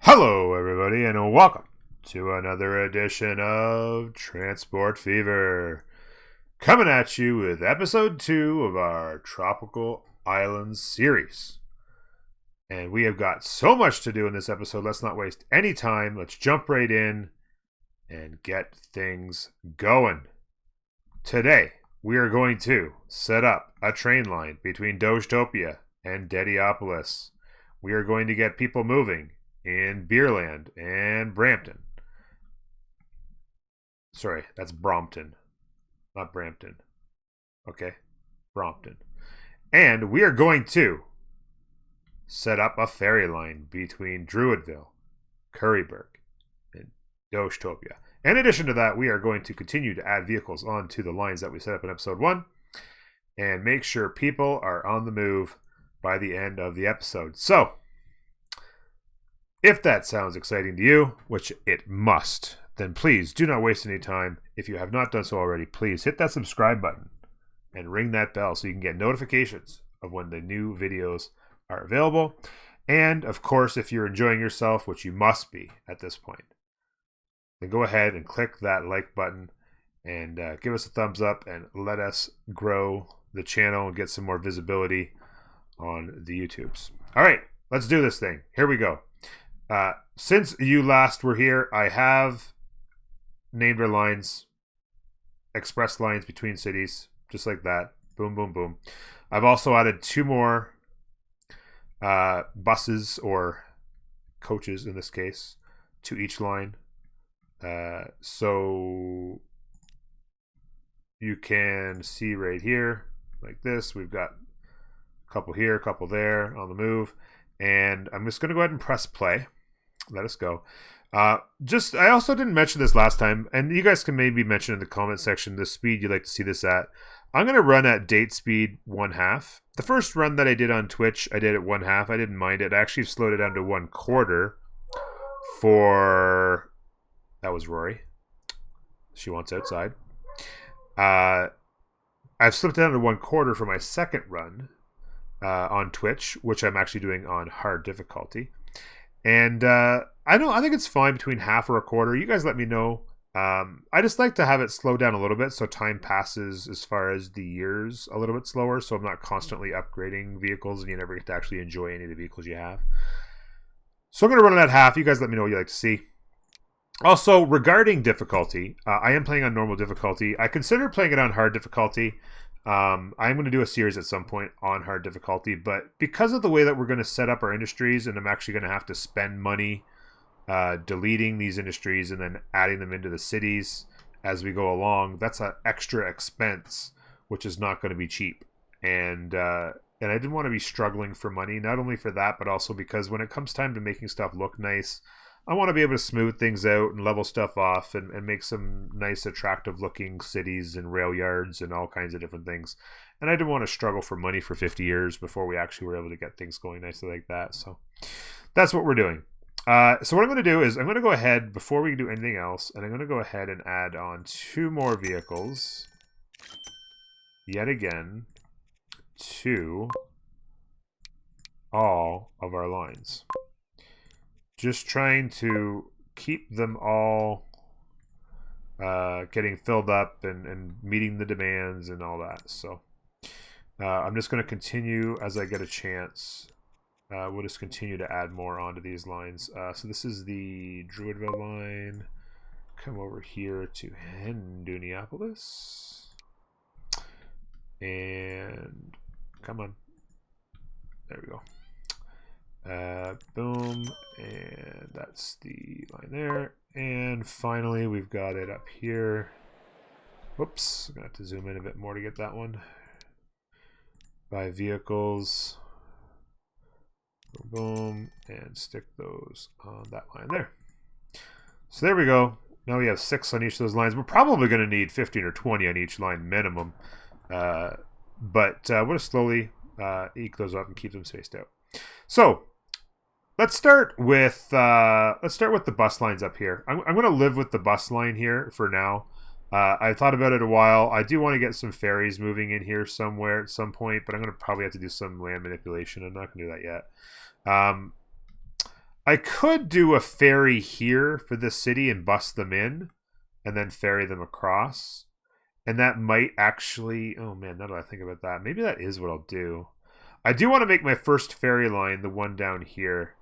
Hello, everybody, and welcome to another edition of Transport Fever. Coming at you with episode 2 of our Tropical Islands series. And we have got so much to do in this episode, let's not waste any time. Let's jump right in and get things going. Today, we are going to set up a train line between Dogetopia and Dediopolis. We are going to get people moving in Beerland and Brampton. Sorry, that's Brompton, not Brampton. Okay, Brompton. And we are going to set up a ferry line between Druidville, Curryburg, and Dogetopia. In addition to that, we are going to continue to add vehicles onto the lines that we set up in episode 1 and make sure people are on the move by the end of the episode. So, if that sounds exciting to you, which it must, then please do not waste any time. If you have not done so already, please hit that subscribe button and ring that bell so you can get notifications of when the new videos are available. And of course, if you're enjoying yourself, which you must be at this point, then go ahead and click that like button and give us a thumbs up and let us grow the channel and get some more visibility on the YouTubes. All right, let's do this thing. Here we go. Since you last were here, I have named our lines express lines between cities, just like that. Boom, boom, boom. I've also added 2 more buses or coaches in this case to each line. So you can see right here, like this, we've got a couple here, a couple there on the move. And I'm just going to go ahead and press play. Let us go. I also didn't mention this last time, and you guys can maybe mention in the comment section the speed you'd like to see this at. I'm going to run at date speed 1/2. The first run that I did on Twitch, I did at 1/2. I didn't mind it. I actually slowed it down to 1/4 for... That was Rory. She wants outside. I've slipped it down to 1/4 for my second run on Twitch, which I'm actually doing on hard difficulty. And I think it's fine between 1/2 or 1/4. You guys let me know. I just like to have it slow down a little bit so time passes as far as the years a little bit slower, so I'm not constantly upgrading vehicles and you never get to actually enjoy any of the vehicles you have. So I'm going to run it at 1/2. You guys let me know what you like to see. Also, regarding difficulty, I am playing on normal difficulty. I consider playing it on hard difficulty. I'm going to do a series at some point on hard difficulty, but because of the way that we're going to set up our industries, and I'm actually going to have to spend money deleting these industries and then adding them into the cities as we go along, that's an extra expense, which is not going to be cheap. And I didn't want to be struggling for money, not only for that, but also because when it comes time to making stuff look nice, I want to be able to smooth things out and level stuff off and make some nice, attractive looking cities and rail yards and all kinds of different things. And I didn't want to struggle for money for 50 years before we actually were able to get things going nicely like that. So that's what we're doing. So what I'm going to do is I'm going to go ahead before we do anything else, and I'm going to go ahead and add on 2 more vehicles yet again to all of our lines. Just trying to keep them all getting filled up and meeting the demands and all that. So I'm just going to continue as I get a chance. We'll just continue to add more onto these lines. So this is the Druidville line. Come over here to Henduniapolis. And come on. There we go. Boom, and that's the line there. And finally, we've got it up here. Whoops, I'm gonna have to zoom in a bit more to get that one. By vehicles. Boom, and stick those on that line there. So there we go. Now we have 6 on each of those lines. We're probably going to need 15 or 20 on each line minimum. But we'll just slowly eke those up and keep them spaced out. So let's start with the bus lines up here. I'm going to live with the bus line here for now. I thought about it a while. I do want to get some ferries moving in here somewhere at some point, but I'm going to probably have to do some land manipulation. I'm not going to do that yet. I could do a ferry here for this city and bust them in and then ferry them across. And that might actually... Oh, man, now that I think about that, maybe that is what I'll do. I do want to make my first ferry line, the one down here.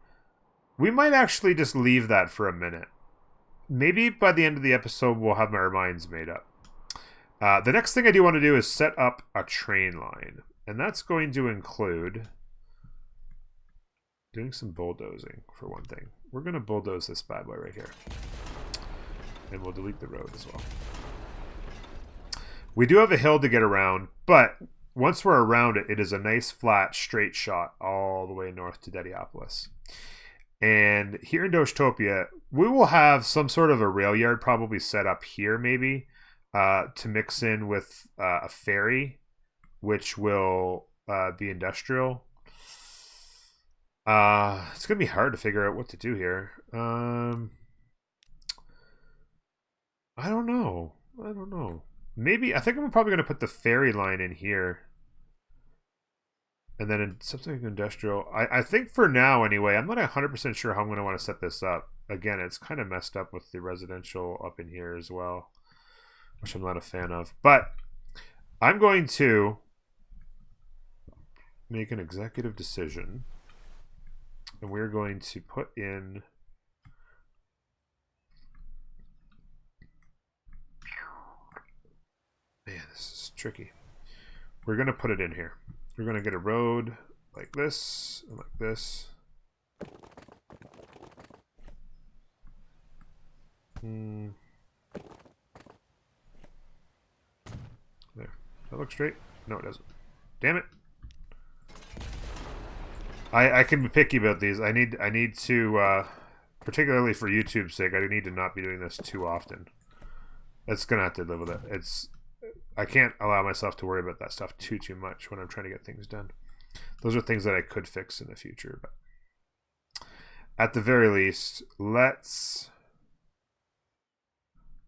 We might actually just leave that for a minute. Maybe by the end of the episode, we'll have our minds made up. The next thing I do want to do is set up a train line. And that's going to include doing some bulldozing, for one thing. We're going to bulldoze this bad boy right here. And we'll delete the road as well. We do have a hill to get around, but once we're around it, it is a nice, flat, straight shot all the way north to Dediopolis. And here in Dostopia, we will have some sort of a rail yard probably set up here, maybe, to mix in with a ferry, which will be industrial. It's going to be hard to figure out what to do here. I don't know. Maybe, I think I'm probably going to put the ferry line in here. And then in something industrial. I think for now, anyway, I'm not 100% sure how I'm going to want to set this up. Again, it's kind of messed up with the residential up in here as well, which I'm not a fan of. But I'm going to make an executive decision. And we're going to put in... Man, this is tricky. We're going to put it in here. We're going to get a road like this and like this. There. Does that look straight? No, it doesn't. Damn it. I can be picky about these. I need to, particularly for YouTube's sake, I need to not be doing this too often. It's going to have to live with it. I can't allow myself to worry about that stuff too much when I'm trying to get things done. Those are things that I could fix in the future, but at the very least, let's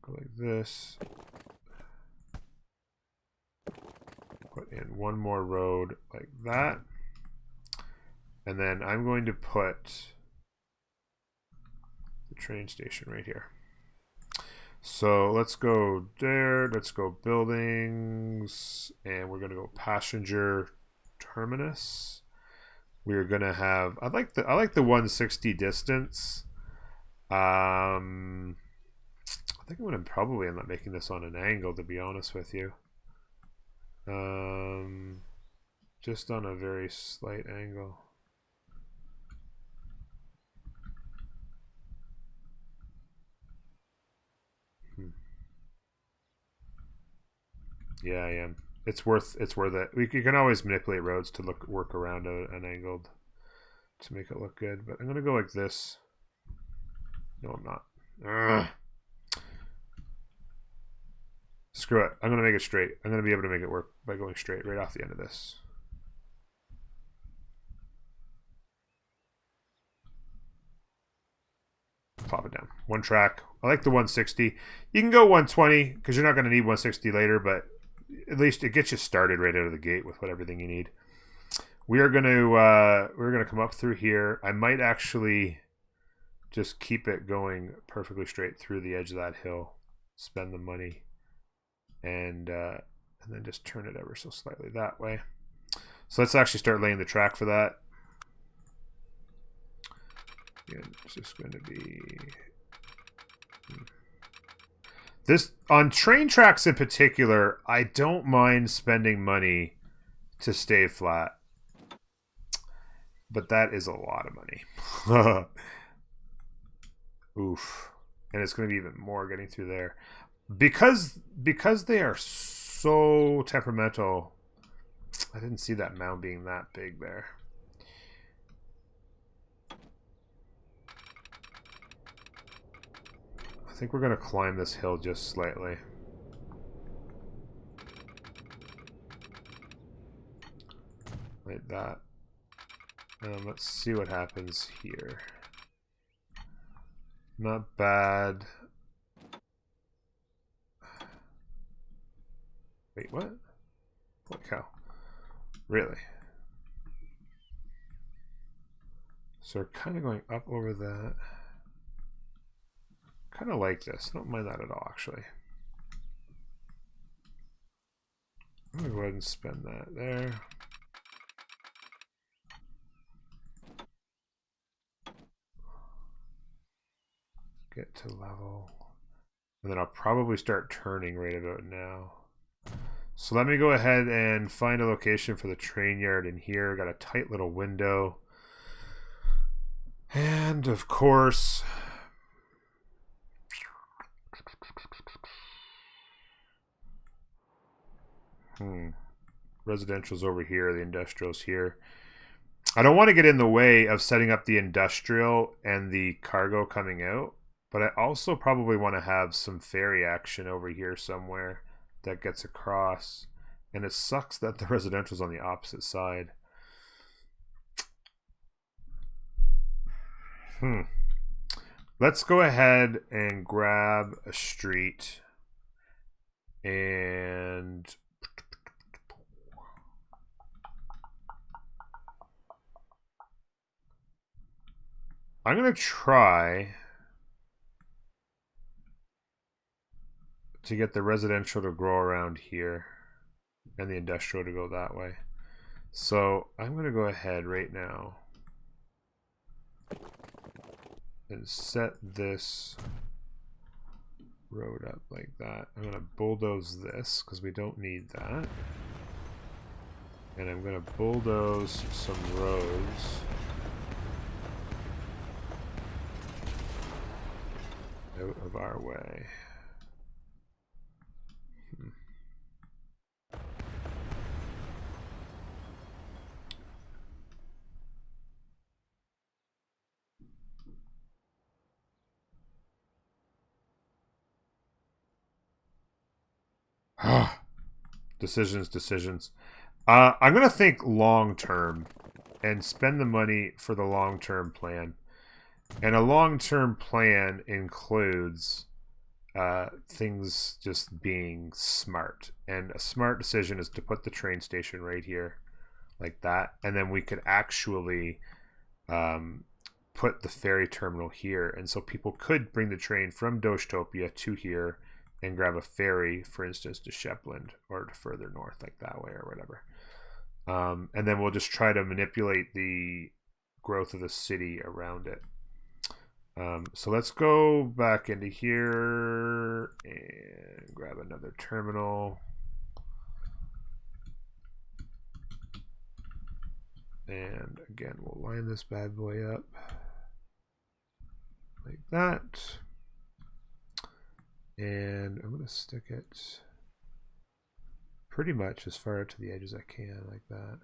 go like this. Put in one more road like that. And then I'm going to put the train station right here. So let's go there. Let's go buildings. And we're going to go passenger terminus. We're going to have... I like the 160 distance. I think I'm going to probably end up making this on an angle, to be honest with you. Just on a very slight angle. Yeah, I am. It's worth it. You can always manipulate roads to work around an angled to make it look good. But I'm gonna go like this. No, I'm not. Ugh. Screw it. I'm gonna make it straight. I'm gonna be able to make it work by going straight right off the end of this. Pop it down. One track. I like the 160. You can go 120 because you're not going to need 160 later, but at least it gets you started right out of the gate with everything you need. We're gonna come up through here. I might actually just keep it going perfectly straight through the edge of that hill. Spend the money, and then just turn it ever so slightly that way. So let's actually start laying the track for that. And it's just going to be this on train tracks in particular. I don't mind spending money to stay flat, but that is a lot of money. Oof. And it's going to be even more getting through there because they are so temperamental. I didn't see that mound being that big there. I think we're going to climb this hill just slightly. Like that. Let's see what happens here. Not bad. Wait, what? Holy cow. Really? So we're kind of going up over that. Kind of like this. Don't mind that at all, actually. I'm going to go ahead and spend that there. Get to level. And then I'll probably start turning right about now. So let me go ahead and find a location for the train yard in here. Got a tight little window. And of course, residential's over here, the industrial's here. I don't want to get in the way of setting up the industrial and the cargo coming out, but I also probably want to have some ferry action over here somewhere that gets across. And it sucks that the residential's on the opposite side. Let's go ahead and grab a street and I'm going to try to get the residential to grow around here and the industrial to go that way. So I'm going to go ahead right now and set this road up like that. I'm going to bulldoze this because we don't need that. And I'm going to bulldoze some roads out of our way. Decisions. I'm going to think long term and spend the money for the long term plan. And a long term plan includes things just being smart. And a smart decision is to put the train station right here, like that. And then we could actually put the ferry terminal here. And so people could bring the train from Doshtopia to here and grab a ferry, for instance, to Shepland or to further north, like that way or whatever. And then we'll just try to manipulate the growth of the city around it. So let's go back into here and grab another terminal. And again, we'll line this bad boy up like that. And I'm going to stick it pretty much as far to the edge as I can, like that.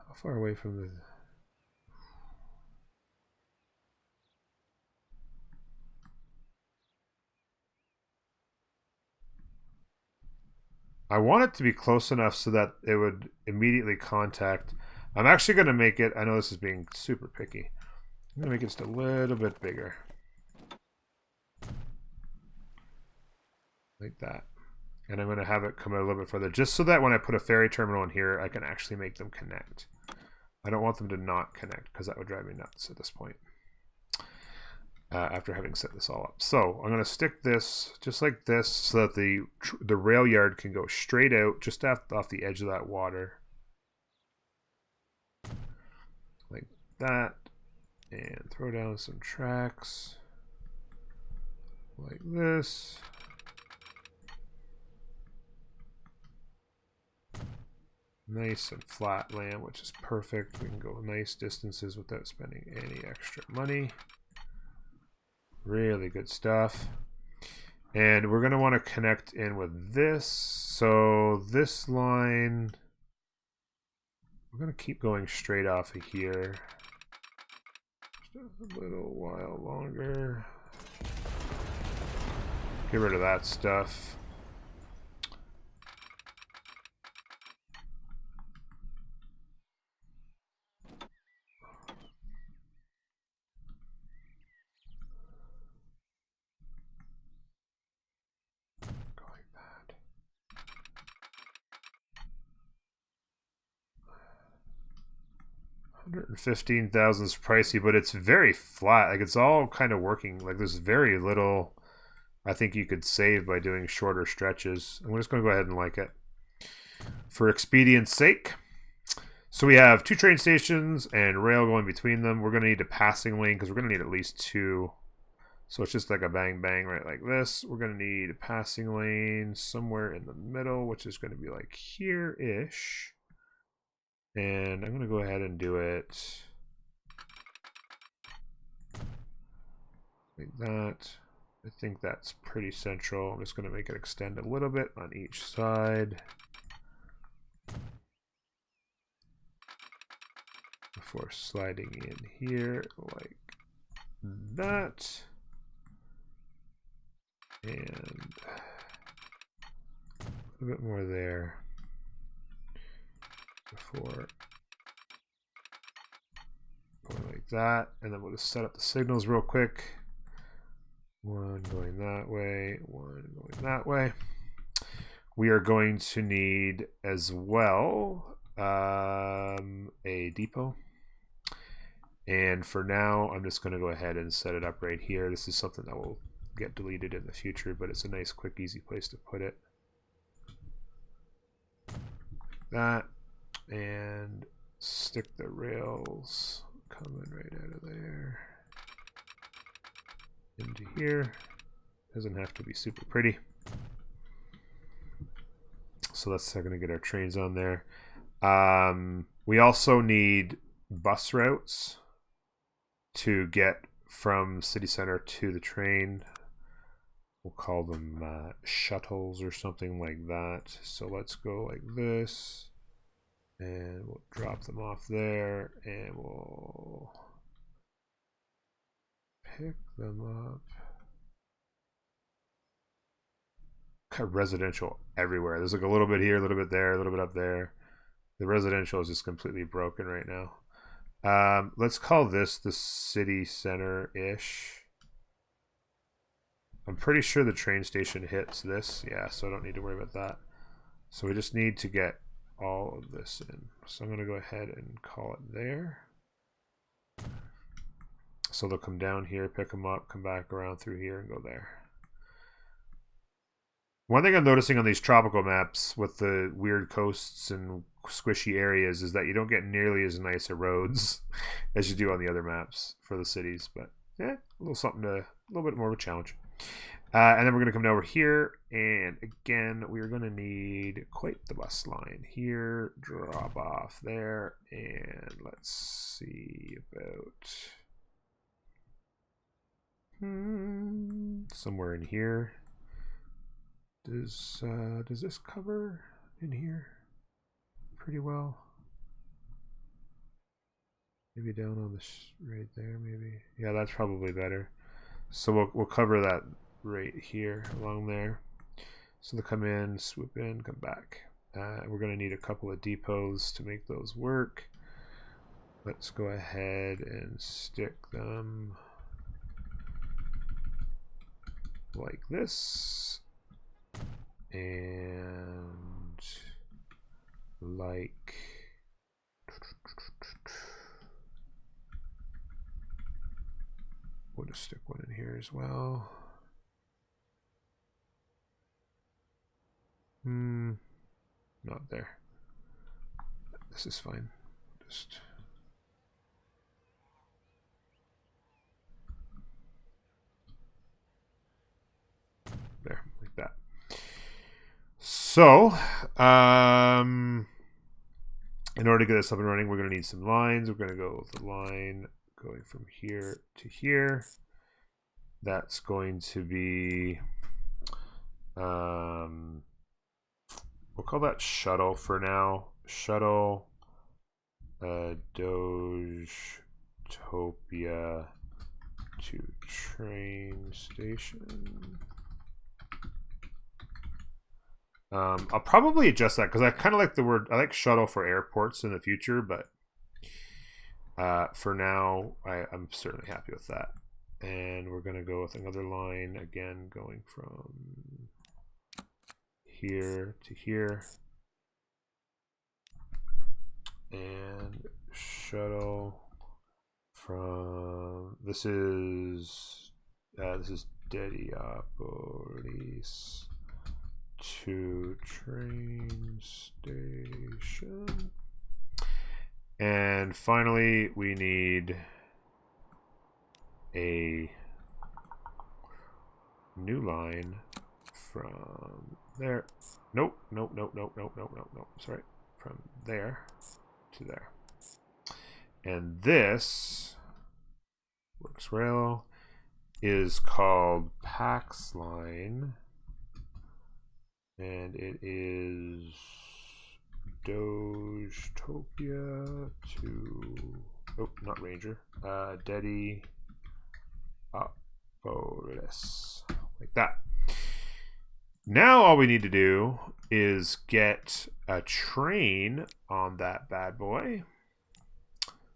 How far away from the... I want it to be close enough so that it would immediately contact... I'm actually going to make it... I know this is being super picky. I'm going to make it just a little bit bigger. Like that. And I'm going to have it come out a little bit further, just so that when I put a ferry terminal in here, I can actually make them connect. I don't want them to not connect, because that would drive me nuts at this point. After having set this all up. So I'm going to stick this just like this so that the rail yard can go straight out just off the edge of that water. Like that. And throw down some tracks like this. Nice and flat land, which is perfect. We can go nice distances without spending any extra money. Really good stuff. And we're going to want to connect in with this. So this line, we're going to keep going straight off of here. Just a little while longer. Get rid of that stuff. 115,000 is pricey, but it's very flat. Like it's all kind of working. Like there's very little I think you could save by doing shorter stretches. I'm just going to go ahead and like it for expedience sake. So we have 2 train stations and rail going between them. We're going to need a passing lane because we're going to need at least 2. So it's just like a bang bang right like this. We're going to need a passing lane somewhere in the middle, which is going to be like here-ish. And I'm going to go ahead and do it like that. I think that's pretty central. I'm just going to make it extend a little bit on each side before sliding in here like that. And a bit more there before going like that. And then we'll just set up the signals real quick. One going that way, one going that way. We are going to need as well a depot. And for now, I'm just going to go ahead and set it up right here. This is something that will get deleted in the future, but it's a nice, quick, easy place to put it. That, and stick the rails coming right out of there into here. Doesn't have to be super pretty. So that's going to get our trains on there. We also need bus routes to get from city center to the train. We'll call them shuttles or something like that. So let's go like this, and we'll drop them off there, and we'll pick them up. Got residential everywhere. There's like a little bit here, a little bit there, a little bit up there. The residential is just completely broken right now. Let's call this the city center-ish. I'm pretty sure the train station hits this. Yeah, so I don't need to worry about that. So we just need to get all of this in. So I'm going to go ahead and call it there. So they'll come down here, pick them up, come back around through here, and go there. One thing I'm noticing on these tropical maps with the weird coasts and squishy areas is that you don't get nearly as nice a roads as you do on the other maps for the cities. But yeah, a little bit more of a challenge. And then we're going to come over here, and again, we're going to need quite the bus line here, drop off there, and let's see about somewhere in here. Does this cover in here pretty well? Maybe down on this right there, maybe. Yeah, that's probably better. So we'll cover that right here along there. So they'll come in, swoop in, come back. We're going to need a couple of depots to make those work. Let's go ahead and stick them like this. And like we'll just stick one in here as well. Not there. This is fine. Just there, like that. So, in order to get this up and running, we're going to need some lines. We're going to go with the line going from here to here. That's going to be, we'll call that shuttle for now. Shuttle, Dogetopia to train station. I'll probably adjust that because I kind of like the word. I like shuttle for airports in the future, but for now, I'm certainly happy with that. And we're going to go with another line again, going from here to here, and shuttle from this is Dediopolis to train station. And finally, we need a new line from there. Nope. Sorry. From there to there. And this works rail is called Pax Line. And it is Dogetopia to not Ranger. Dedi Opolis. Like that. Now all we need to do is get a train on that bad boy.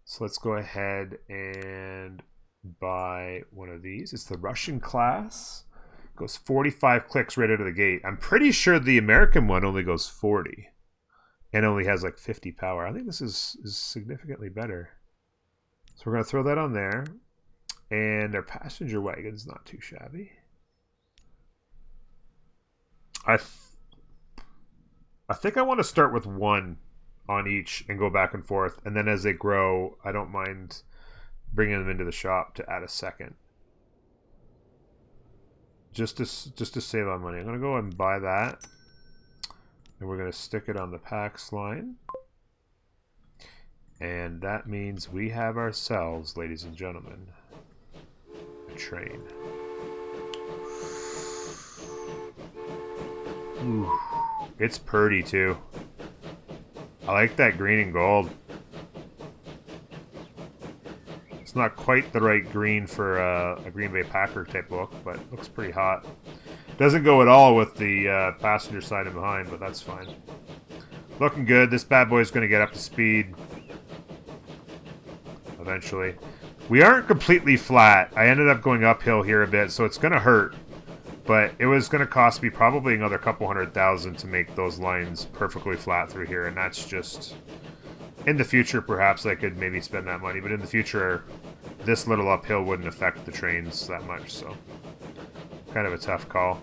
So let's go ahead and buy one of these. It's the Russian class. Goes 45 clicks right out of the gate. I'm pretty sure the American one only goes 40 and only has like 50 power. I think this is significantly better. So we're going to throw that on there. And our passenger wagon's not too shabby. I think I want to start with one on each and go back and forth. And then as they grow, I don't mind bringing them into the shop to add a second. Just to save on money. I'm going to go and buy that. And we're going to stick it on the Pax line. And that means we have ourselves, ladies and gentlemen, a train. Ooh, it's pretty too. I like that green and gold. It's not quite the right green for a Green Bay Packer type look, but it looks pretty hot. Doesn't go at all with the passenger side and behind, but that's fine. Looking good. This bad boy is going to get up to speed eventually. We aren't completely flat. I ended up going uphill here a bit, so it's going to hurt. But it was going to cost me probably another couple $100,000 to make those lines perfectly flat through here. And that's just... In the future, perhaps I could maybe spend that money. But in the future, this little uphill wouldn't affect the trains that much. So, kind of a tough call.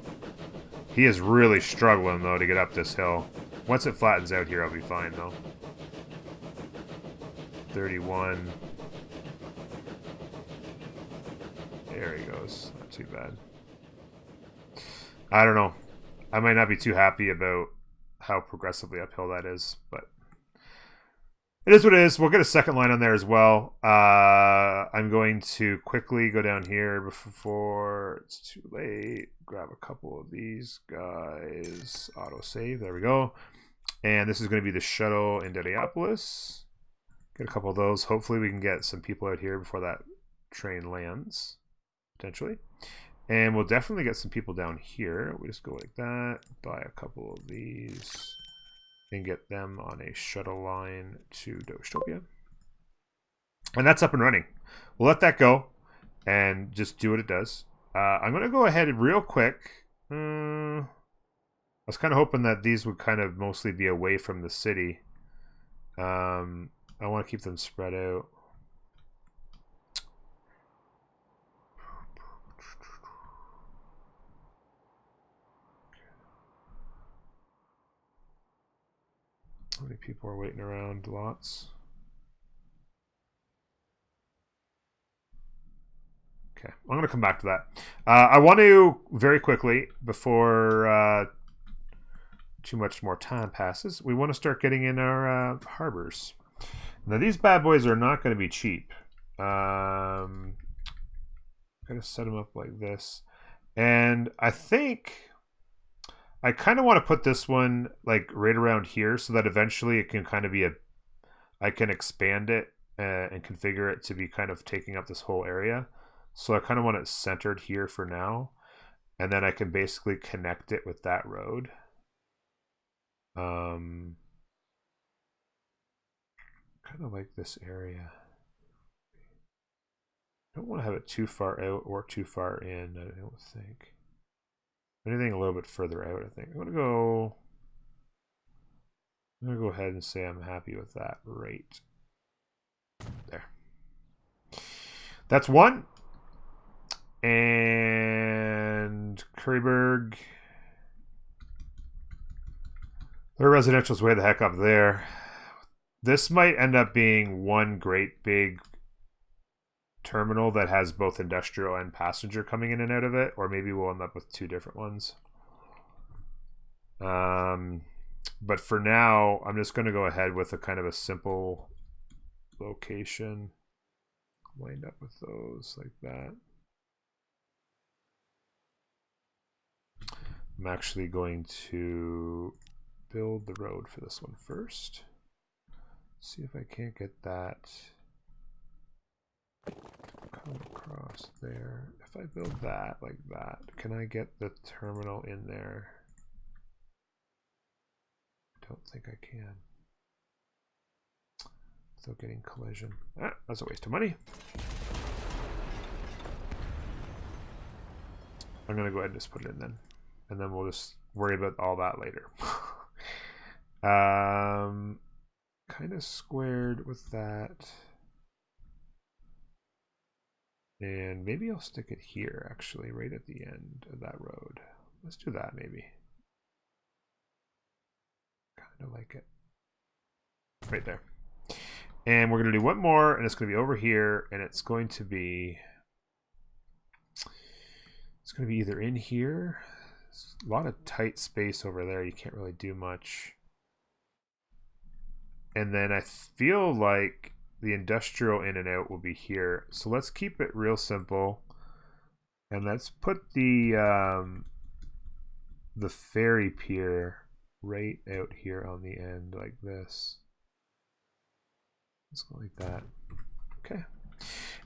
He is really struggling, though, to get up this hill. Once it flattens out here, I'll be fine, though. 31. There he goes. Not too bad. I don't know. I might not be too happy about how progressively uphill that is, but it is what it is. We'll get a second line on there as well. I'm going to quickly go down here before it's too late. Grab a couple of these guys. Autosave. There we go. And this is going to be the shuttle in Dediopolis. Get a couple of those. Hopefully we can get some people out here before that train lands, potentially. And we'll definitely get some people down here. We just go like that, buy a couple of these, and get them on a shuttle line to Dogetopia. And that's up and running. We'll let that go and just do what it does. I'm going to go ahead real quick. I was kind of hoping that these would kind of mostly be away from the city. I want to keep them spread out. How many people are waiting around? Lots. Okay, I'm going to come back to that. I want to, very quickly, before too much more time passes, we want to start getting in our harbors. Now, these bad boys are not going to be cheap. I'm going to set them up like this. And I think... I kind of want to put this one like right around here so that eventually it can kind of be I can expand it and configure it to be kind of taking up this whole area. So I kind of want it centered here for now. And then I can basically connect it with that road. Kind of like this area. I don't want to have it too far out or too far in, I don't think. Anything a little bit further out, I think. I'm gonna go ahead and say I'm happy with that right There. That's one. And Curryburg. Their residential's way the heck up there. This might end up being one great big terminal that has both industrial and passenger coming in and out of it, or maybe we'll end up with two different ones. But for now, I'm just going to go ahead with a kind of a simple location. Wind up with those like that. I'm actually going to build the road for this one first. See if I can't get that come across there. If I build that like that, can I get the terminal in there? I don't think I can. Without getting collision. Ah, that's a waste of money. I'm going to go ahead and just put it in then. And then we'll just worry about all that later. Kind of squared with that. And maybe I'll stick it here, actually, right at the end of that road. Let's do that, maybe. Kind of like it. Right there. And we're going to do one more, and it's going to be over here, and it's going to be... It's going to be either in here. There's a lot of tight space over there. You can't really do much. And then I feel like the industrial in and out will be here. So let's keep it real simple. And let's put the ferry pier right out here on the end like this. Let's go like that. Okay.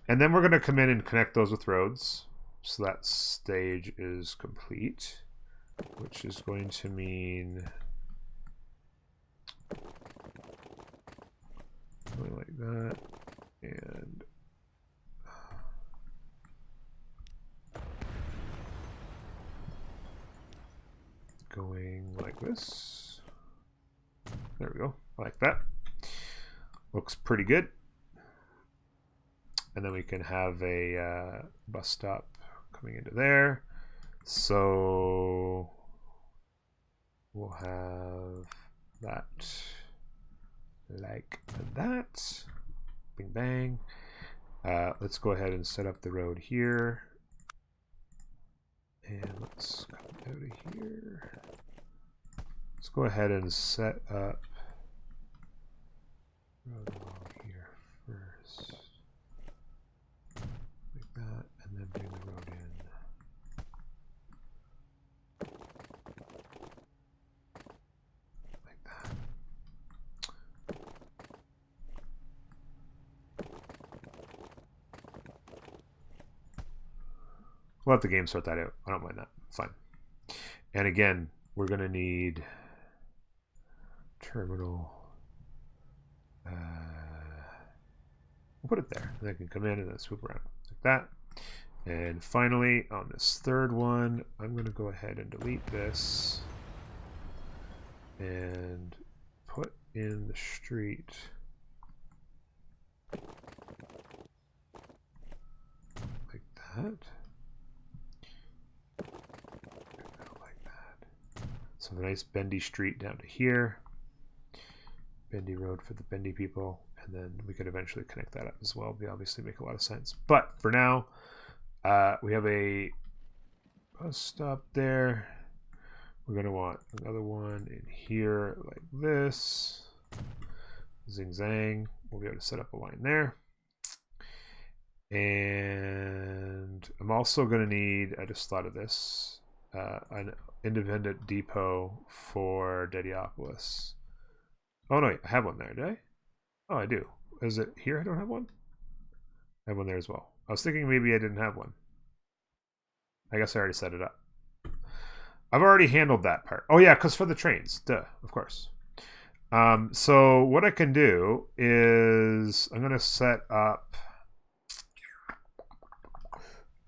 And then we're going to come in and connect those with roads. So that stage is complete, which is going to mean going like that and going like this. There we go. I like that. Looks pretty good. And then we can have a bus stop coming into there. So we'll have that like that. Bing bang. Let's go ahead and set up the road here. And let's come out of here. Let's go ahead and set up road along here first. Like that, and then bring the road in. We'll let the game sort that out. I don't mind that. Fine. And again, we're going to need terminal. We'll put it there. And I can come in and then swoop around like that. And finally, on this third one, I'm going to go ahead and delete this and put in the street like that. So a nice bendy street down to here. Bendy road for the bendy people. And then we could eventually connect that up as well. They obviously make a lot of sense. But for now, we have a bus stop there. We're going to want another one in here like this. Zing zang. We'll be able to set up a line there. And I'm also going to need, I just thought of this, an independent depot for Dediopolis. Oh no, I have one there, did I? Oh, I do. Is it here I don't have one? I have one there as well. I was thinking maybe I didn't have one. I guess I already set it up. I've already handled that part. Oh yeah, because for the trains. Duh, of course. So what I can do is I'm going to set up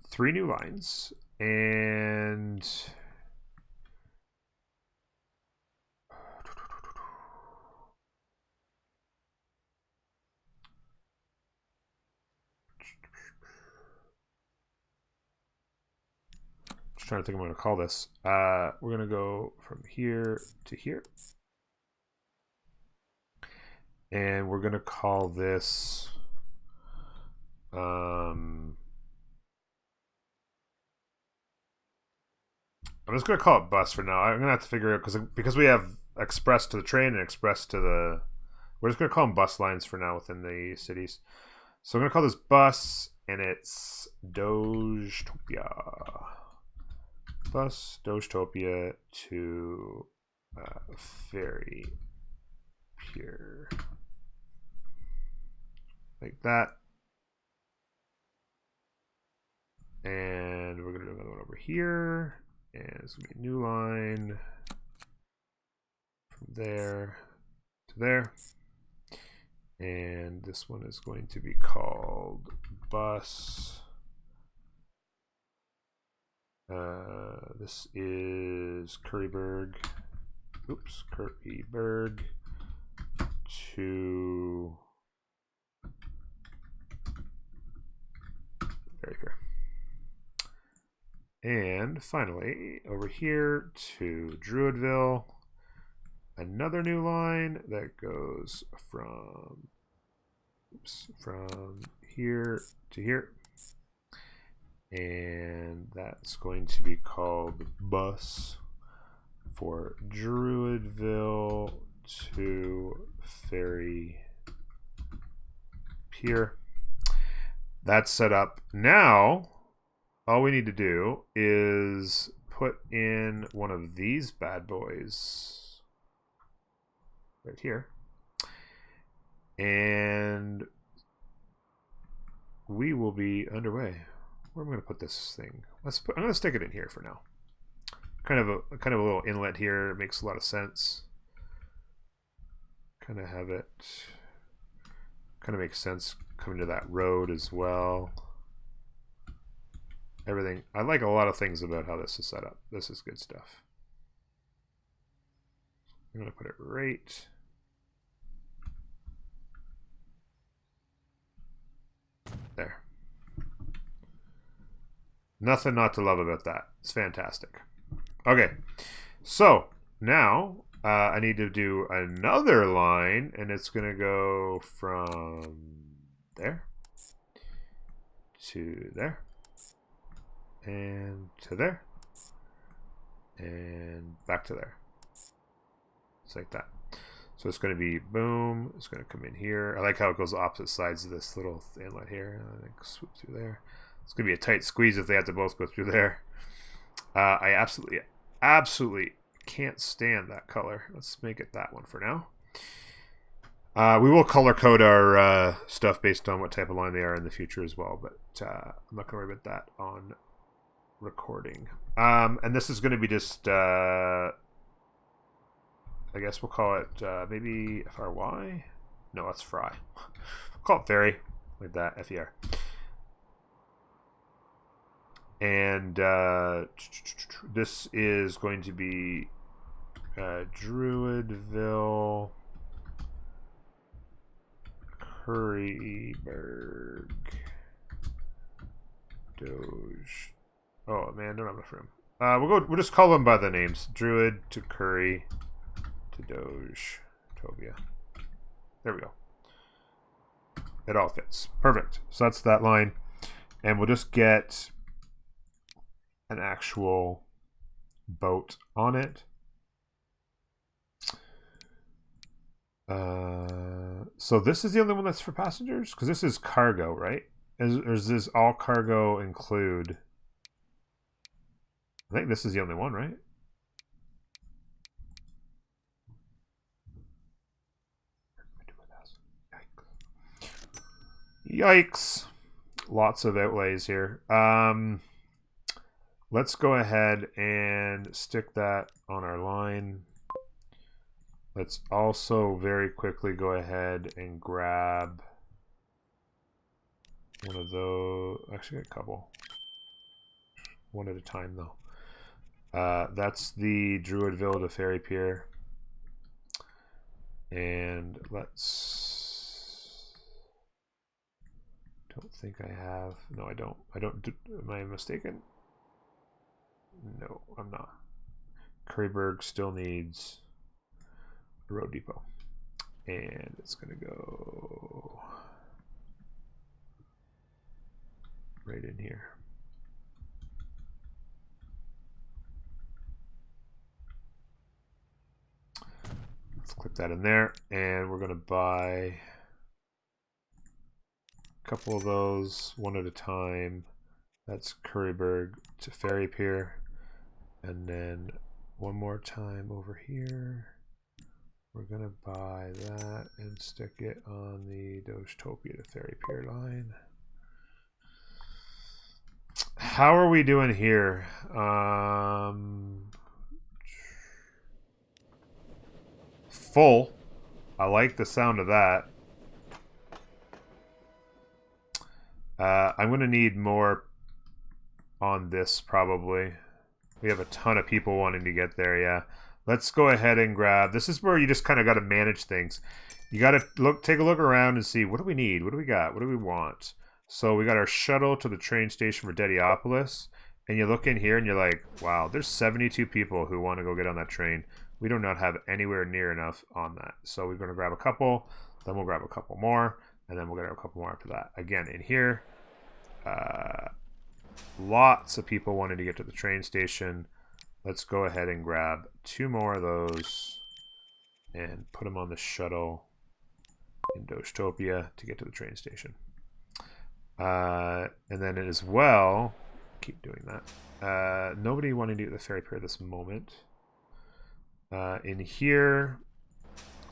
3 new lines and Just trying to think of what I'm going to call this. We're going to go from here to here. And we're going to call this... I'm just going to call it bus for now. I'm going to have to figure out, because we have express to the train and express to the... We're just going to call them bus lines for now within the cities. So I'm going to call this bus, and it's Dogetopia. Bus Dogetopia to ferry pier. Like that. And we're going to do another one over here. And it's going to be a new line from there to there. And this one is going to be called bus. This is Curryburg. Oops, Curryburg to very fair. And finally, over here to Druidville, another new line that goes from here to here. And that's going to be called bus for Druidville to ferry pier. That's set up. Now, all we need to do is put in one of these bad boys right here. And we will be underway. Where am I going to put this thing? I'm going to stick it in here for now. Kind of a little inlet here. It makes a lot of sense. Kind of have it. Kind of makes sense coming to that road as well. Everything. I like a lot of things about how this is set up. This is good stuff. I'm going to put it right there. Nothing not to love about that. It's fantastic. Okay, so now I need to do another line, and it's going to go from there to there and to there and back to there. It's like that. So it's going to be boom. It's going to come in here. I like how it goes opposite sides of this little inlet here. I think swoop through there. It's going to be a tight squeeze if they have to both go through there. I absolutely can't stand that color. Let's make it that one for now. We will color code our stuff based on what type of line they are in the future as well, but I'm not going to worry about that on recording. And this is going to be just, I guess we'll call it maybe FRY? No, that's fry. We'll call it ferry, like that, FER. And this is going to be Druidville, Curryburg, Doge. Oh man, don't have enough room. We'll just call them by the names. Druid to Curry to Doge, Tobia. There we go. It all fits. Perfect. So that's that line. And we'll just get an actual boat on it. So this is the only one that's for passengers? Because this is cargo, right? Is this all cargo include? I think this is the only one, right? Yikes. Lots of outlays here. Let's go ahead and stick that on our line. Let's also very quickly go ahead and grab one of those. Actually, a couple. One at a time, though. That's the Druidville to Ferry Pier. And let's... Don't think I have... No, I don't. Am I mistaken? No, I'm not. Curryburg still needs a road depot. And it's going to go right in here. Let's clip that in there. And we're going to buy a couple of those one at a time. That's Curryburg to Ferry Pier. And then one more time over here. We're going to buy that and stick it on the Dogetopia to Ferry Pier line. How are we doing here? Full. I like the sound of that. I'm going to need more on this probably. We have a ton of people wanting to get there, yeah. Let's go ahead and grab... This is where you just kind of got to manage things. You got to take a look around and see, what do we need? What do we got? What do we want? So we got our shuttle to the train station for Dediopolis. And you look in here and you're like, wow, there's 72 people who want to go get on that train. We do not have anywhere near enough on that. So we're going to grab a couple, then we'll grab a couple more, and then we'll get a couple more after that. Again, in here, lots of people wanting to get to the train station. Let's go ahead and grab 2 more of those and put them on the shuttle in Dogetopia to get to the train station. And then as well, keep doing that. Nobody wanting to get the ferry pier at this moment. In here,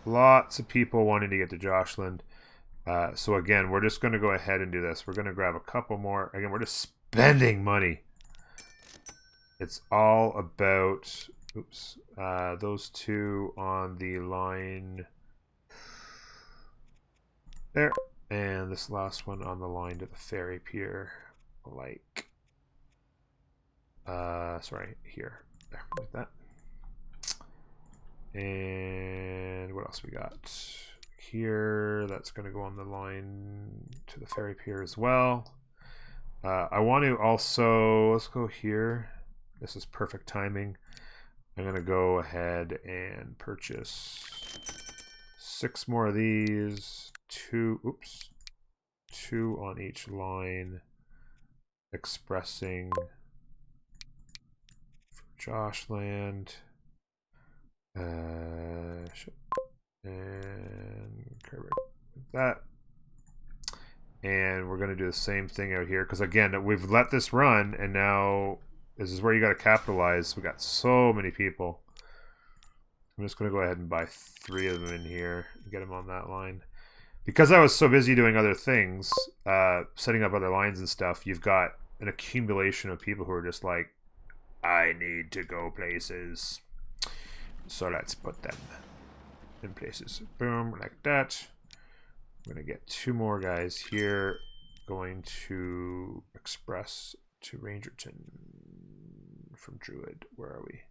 lots of people wanting to get to Joshland. So again, we're just going to go ahead and do this. We're going to grab a couple more. Again, we're just spending money. It's all about, oops, those 2 on the line there. And this last one on the line to the ferry pier, like, sorry, here, there, like that. And what else we got here? That's going to go on the line to the ferry pier as well. I want to also, let's go here. This is perfect timing. I'm going to go ahead and purchase 6 more of these. 2 on each line. Expressing for Joshland. And that. And we're going to do the same thing out here. Because again, we've let this run. And now this is where you got to capitalize. We got so many people. I'm just going to go ahead and buy 3 of them in here. And get them on that line. Because I was so busy doing other things, setting up other lines and stuff, you've got an accumulation of people who are just like, I need to go places. So let's put them in places. Boom, like that. I'm going to get 2 more guys here. Going to Express to Rangerton from Druid. Where are we?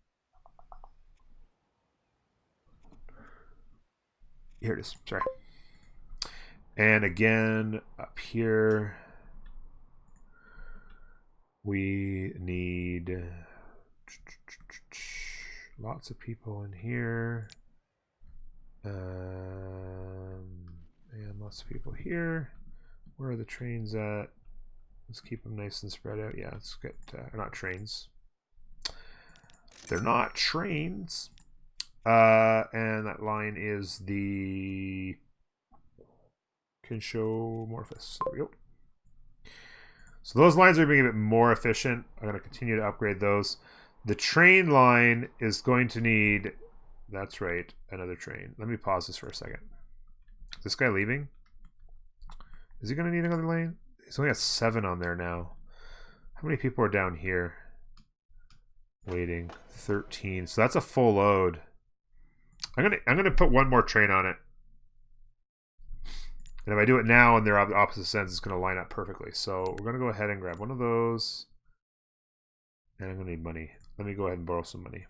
Here it is. Sorry. And again, up here, we need lots of people in here. And lots of people here. Where are the trains at? Let's keep them nice and spread out. Yeah, let's get, they're not trains. They're not trains. And that line is the Kinshomorphus. There we go. So those lines are being a bit more efficient. I'm going to continue to upgrade those. The train line is going to need, that's right, another train. Let me pause this for a second. Is this guy leaving? Is he going to need another lane? He's only got 7 on there now. How many people are down here? Waiting. 13. So that's a full load. I'm gonna put 1 more train on it. And if I do it now and they're opposite ends, it's going to line up perfectly. So we're going to go ahead and grab one of those. And I'm going to need money. Let me go ahead and borrow some money.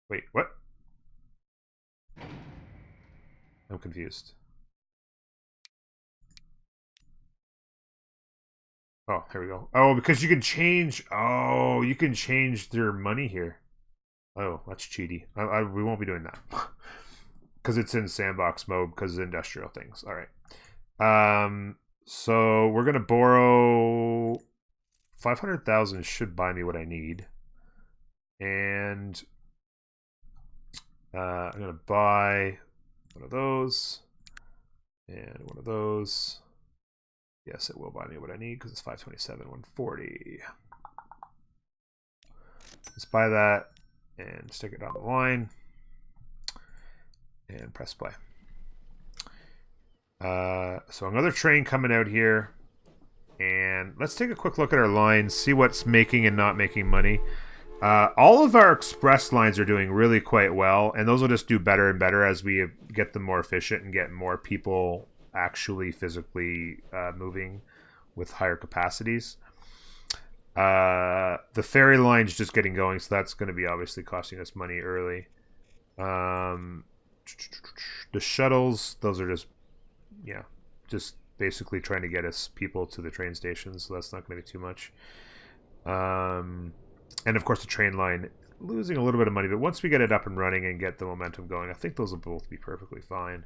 Wait, what? I'm confused. Oh, here we go. Oh, because you can change. Oh, you can change their money here. Oh, that's cheaty. We won't be doing that because it's in sandbox mode because of industrial things. All right. So we're gonna borrow 500,000. Should buy me what I need, and I'm gonna buy one of those and one of those. Yes, it will buy me what I need because it's 527, 140. Let's buy that and stick it on the line and press play. So another train coming out here, and let's take a quick look at our lines, see what's making and not making money. All of our express lines are doing really quite well, and those will just do better and better as we get them more efficient and get more people actually physically moving with higher capacities. The ferry line's just getting going, so that's going to be obviously costing us money early. The shuttles, those are just basically trying to get us people to the train stations, so that's not going to be too much. And of course the train line losing a little bit of money, but once we get it up and running and get the momentum going, I think those will both be perfectly fine.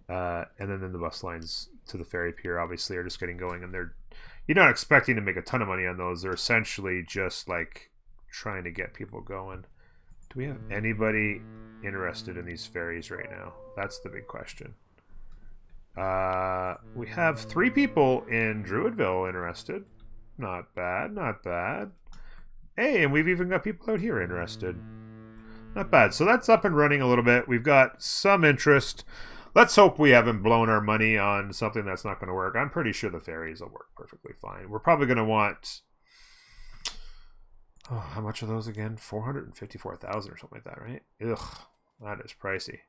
And then the bus lines to the ferry pier obviously are just getting going, and you're not expecting to make a ton of money on those. They're essentially just like trying to get people going. Do we have anybody interested in these ferries right now? That's the big question. We have 3 people in Druidville interested. Not bad, not bad. Hey, and we've even got people out here interested. Not bad. So that's up and running a little bit. We've got some interest. Let's hope we haven't blown our money on something that's not going to work. I'm pretty sure the ferries will work perfectly fine. We're probably going to want... Oh, how much are those again? 454,000 or something like that, right? Ugh, that is pricey.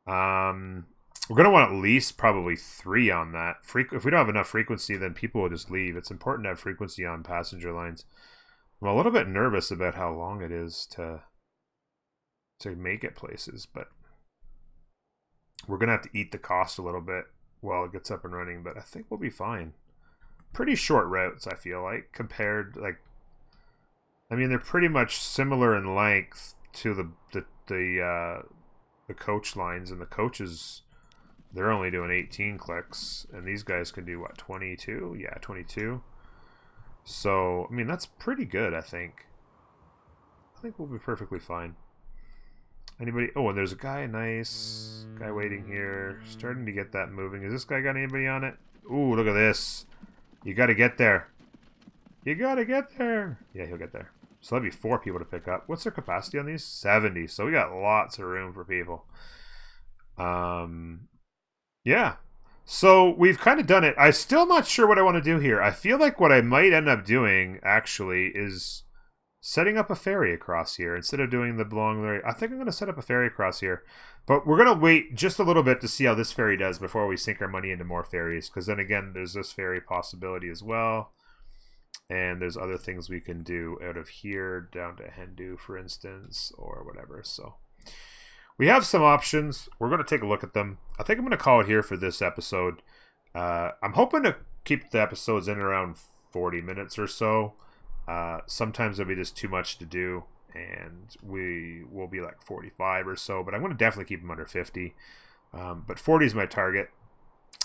We're going to want at least probably 3 on that. If we don't have enough frequency, then people will just leave. It's important to have frequency on passenger lines. I'm a little bit nervous about how long it is to make it places, but we're going to have to eat the cost a little bit while it gets up and running, but I think we'll be fine. Pretty short routes, I feel like, compared, like, I mean, they're pretty much similar in length to the coach lines, and the coaches, they're only doing 18 clicks, and these guys can do, what, 22? Yeah, 22. So, I mean, that's pretty good, I think. I think we'll be perfectly fine. Anybody? Oh, and there's a guy, nice guy waiting here. Starting to get that moving. Has this guy got anybody on it? Ooh, look at this. You got to get there. You got to get there. Yeah, he'll get there. So that'd be 4 people to pick up. What's their capacity on these? 70. So we got lots of room for people. Yeah. So we've kind of done it. I'm still not sure what I want to do here. I feel like what I might end up doing, actually, is setting up a ferry across here instead of doing the long... I think I'm going to set up a ferry across here. But we're going to wait just a little bit to see how this ferry does before we sink our money into more ferries. Because then again, there's this ferry possibility as well. And there's other things we can do out of here down to Hendu, for instance, or whatever. So we have some options. We're going to take a look at them. I think I'm going to call it here for this episode. I'm hoping to keep the episodes in around 40 minutes or so. Sometimes it'll be just too much to do, and we will be like 45 or so. But I'm going to definitely keep them under 50. But 40 is my target.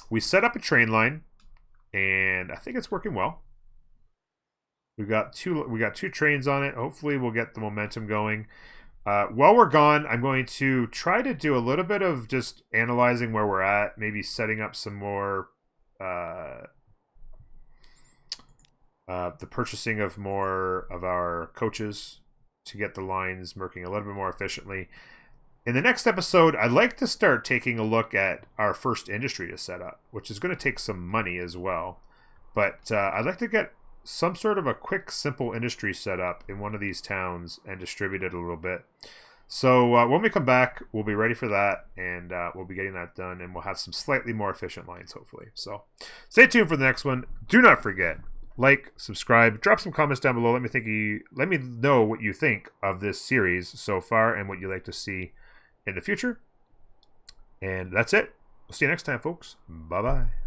We set up a train line, and I think it's working well. We got two trains on it. Hopefully we'll get the momentum going. While we're gone, I'm going to try to do a little bit of just analyzing where we're at, maybe setting up some more the purchasing of more of our coaches to get the lines working a little bit more efficiently. In the next episode, I'd like to start taking a look at our first industry to set up, which is going to take some money as well. But I'd like to get some sort of a quick, simple industry set up in one of these towns and distribute it a little bit. So when we come back, we'll be ready for that, and we'll be getting that done, and we'll have some slightly more efficient lines, hopefully. So stay tuned for the next one. Do not forget, like, subscribe, drop some comments down below. Let me know what you think of this series so far and what you'd like to see in the future. And that's it. We'll see you next time, folks. Bye-bye.